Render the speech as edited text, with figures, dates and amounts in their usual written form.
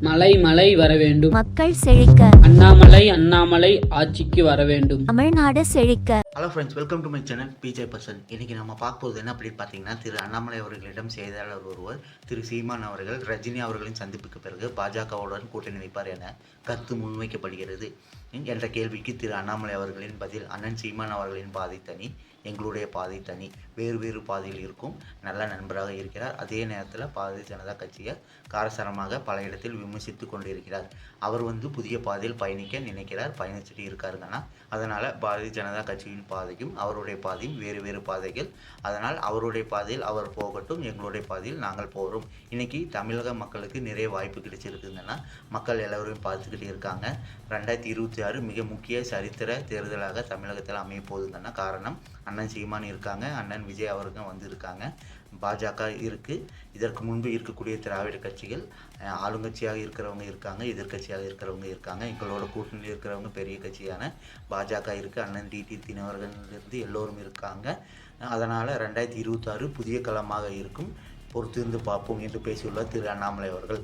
மலை மலை வர வேண்டும். மக்கள் செழிக்க. அண்ணாமலை அண்ணாமலை ஆட்சிக்கு வர வேண்டும். தமிழ்நாடு செழிக்க. Hello friends, welcome to my channel PJ person. இன்றைக்கி நம்ம பார்க்க போகிறது என்ன அப்படின்னு பார்த்தீங்கன்னா, திரு அண்ணாமலை அவர்களிடம் செய்தியாளர் ஒருவர் திரு சீமான் அவர்கள் ரஜினி அவர்களின் சந்திப்புக்கு பிறகு பாஜகவுடன் கூட்டணி வைப்பார் என கருத்து முன்வைக்கப்படுகிறது என்ற கேள்விக்கு திரு அண்ணாமலை அவர்களின் பதில், அண்ணன் சீமான் அவர்களின் பாதை தனி, எங்களுடைய பாதை தனி, வேறு வேறு பாதையில் இருக்கும், நல்ல நண்பராக இருக்கிறார். அதே நேரத்தில் பாரதிய ஜனதா கட்சியை காரசாரமாக பல இடத்தில் விமர்சித்து கொண்டிருக்கிறார். அவர் புதிய பாதையில் பயணிக்க நினைக்கிறார், பயணிச்சுட்டு இருக்காருங்கன்னா, அதனால் பாரதிய ஜனதா கட்சியின் பாதையும் அவருடைய பாதையும் வேறு வேறு பாதைகள். அதனால் அவருடைய பாதையில் அவர் போகட்டும், எங்களுடைய பாதையில் நாங்கள் போகிறோம். இன்றைக்கி தமிழக மக்களுக்கு நிறைய வாய்ப்பு கிடைச்சிருக்குங்கன்னா மக்கள் எல்லோரையும் பார்த்துக்கிட்டு இருக்காங்க. 2026 மிக முக்கிய சரித்திர தேர்தலாக தமிழகத்தில் அமைய போகுதுங்கன்னா காரணம் அண்ணன் சீமான் இருக்காங்க, அண்ணன் விஜய் அவர்கள் வந்திருக்காங்க, பாஜக இருக்குது. இதற்கு முன்பு இருக்கக்கூடிய திராவிட கட்சிகள் ஆளுங்கட்சியாக இருக்கிறவங்க இருக்காங்க, எதிர்கட்சியாக இருக்கிறவங்க இருக்காங்க. எங்களோட கூட்டணியில் இருக்கிறவங்க பெரிய கட்சியான பாஜக இருக்குது, அண்ணன் டிடி தினகரனிலிருந்து எல்லோரும் இருக்காங்க. அதனால் 2026 புதிய களமாக இருக்கும், பொறுத்திருந்து பார்ப்போம் என்று பேசியுள்ளார் திரு அண்ணாமலை அவர்கள்.